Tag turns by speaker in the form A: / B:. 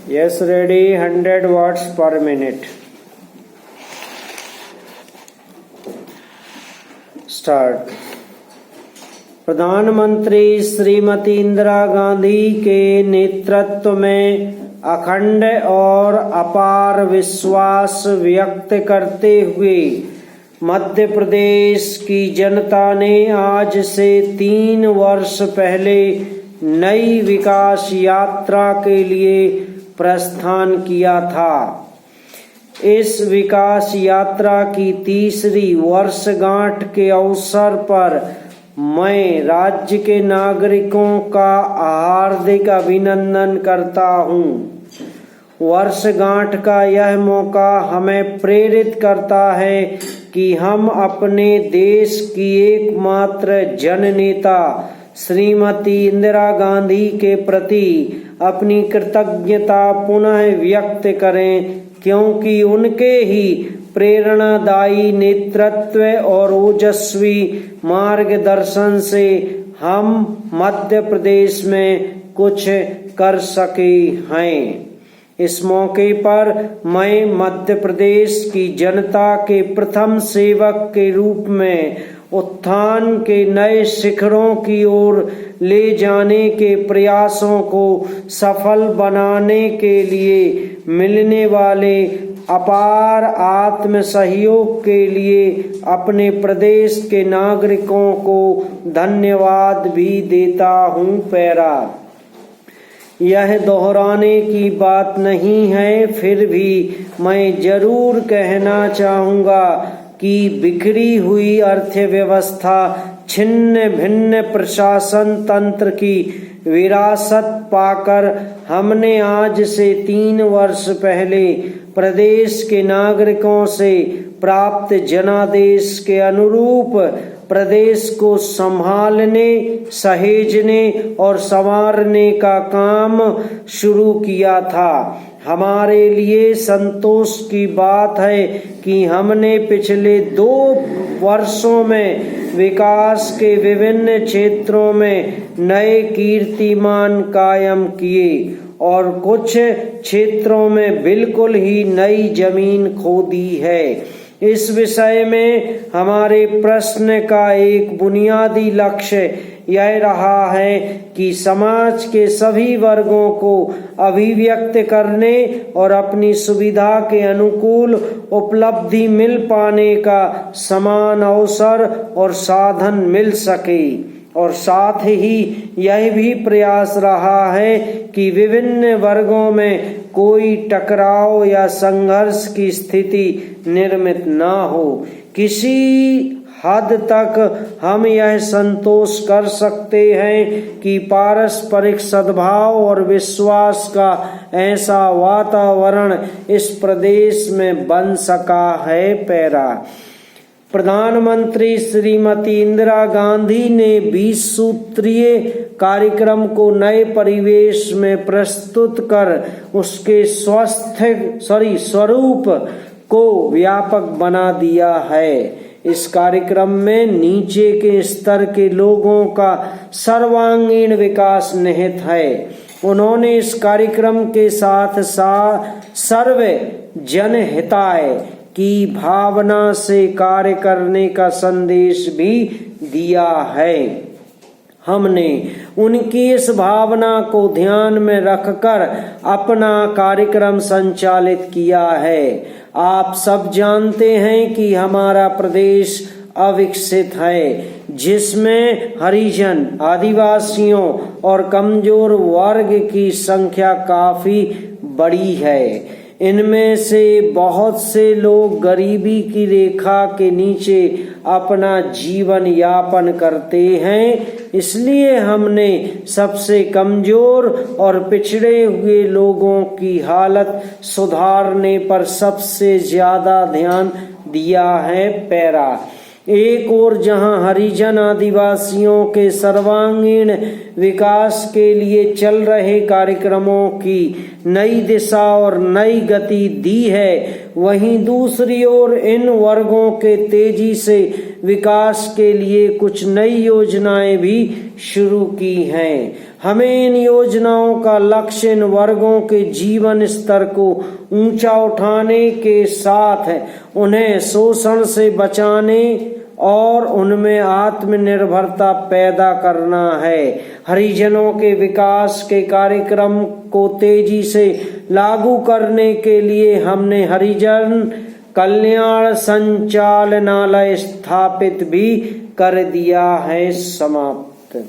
A: Yes, ready. 100 watts per minute. Start. प्रधानमंत्री श्रीमती इंदिरा गांधी के नेतृत्व में अखंड और अपार विश्वास व्यक्त करते हुए मध्य प्रदेश की जनता ने आज से 3 वर्ष पहले नई विकास यात्रा के लिए प्रस्थान किया था। इस विकास यात्रा की तीसरी वर्षगांठ के अवसर पर मैं राज्य के नागरिकों का हार्दिक अभिनंदन करता हूं। वर्षगांठ का यह मौका हमें प्रेरित करता है कि हम अपने देश की एकमात्र जननेता श्रीमती इंदिरा गांधी के प्रति अपनी कृतज्ञता पुनः व्यक्त करें, क्योंकि उनके ही प्रेरणादायी नेतृत्व और ओजस्वी मार्गदर्शन से हम मध्य प्रदेश में कुछ कर सके हैं। इस मौके पर मैं मध्य प्रदेश की जनता के प्रथम सेवक के रूप में उत्थान के नए शिखरों की ओर ले जाने के प्रयासों को सफल बनाने के लिए मिलने वाले अपार आत्म सहयोग के लिए अपने प्रदेश के नागरिकों को धन्यवाद भी देता हूं। पैरा यह दोहराने की बात नहीं है, फिर भी मैं जरूर कहना चाहूँगा कि बिखरी हुई अर्थव्यवस्था, छिन्न भिन्न प्रशासन तंत्र की विरासत पाकर हमने आज से 3 वर्ष पहले प्रदेश के नागरिकों से प्राप्त जनादेश के अनुरूप प्रदेश को संभालने, सहेजने और संवारने का काम शुरू किया था। हमारे लिए संतोष की बात है कि हमने पिछले 2 वर्षों में विकास के विभिन्न क्षेत्रों में नए कीर्तिमान कायम किए और कुछ क्षेत्रों में बिल्कुल ही नई जमीन खोदी है। इस विषय में हमारे प्रश्न का एक बुनियादी लक्ष्य यह रहा है कि समाज के सभी वर्गों को अभिव्यक्त करने और अपनी सुविधा के अनुकूल उपलब्धि मिल पाने का समान अवसर और साधन मिल सके, और साथ ही यह भी प्रयास रहा है कि विभिन्न वर्गों में कोई टकराव या संघर्ष की स्थिति निर्मित न हो। किसी हद तक हम यह संतोष कर सकते हैं कि पारस्परिक सद्भाव और विश्वास का ऐसा वातावरण इस प्रदेश में बन सका है। पैरा प्रधानमंत्री श्रीमती इंदिरा गांधी ने 20 सूत्रीय कार्यक्रम को नए परिवेश में प्रस्तुत कर उसके स्वरूप को व्यापक बना दिया है। इस कार्यक्रम में नीचे के स्तर के लोगों का सर्वांगीण विकास निहित है। उन्होंने इस कार्यक्रम के साथ सर्व जनहिताय की भावना से कार्य करने का संदेश भी दिया है। हमने उनकी इस भावना को ध्यान में रखकर अपना कार्यक्रम संचालित किया है। आप सब जानते हैं कि हमारा प्रदेश अविकसित है, जिसमें हरिजन, आदिवासियों और कमजोर वर्ग की संख्या काफी बड़ी है। इनमें से बहुत से लोग गरीबी की रेखा के नीचे अपना जीवन यापन करते हैं। इसलिए हमने सबसे कमजोर और पिछड़े हुए लोगों की हालत सुधारने पर सबसे ज्यादा ध्यान दिया है। पैरा एक ओर जहां हरिजन आदिवासियों के सर्वांगीण विकास के लिए चल रहे कार्यक्रमों की नई दिशा और नई गति दी है, वहीं दूसरी ओर इन वर्गों के तेजी से विकास के लिए कुछ नई योजनाएं भी शुरू की हैं। हमें इन योजनाओं का लक्ष्य इन वर्गों के जीवन स्तर को ऊंचा उठाने के साथ उन्हें शोषण से बचाने और उनमें आत्मनिर्भरता पैदा करना है। हरिजनों के विकास के कार्यक्रम को तेजी से लागू करने के लिए हमने हरिजन कल्याण संचालनालय स्थापित भी कर दिया है। समाप्त।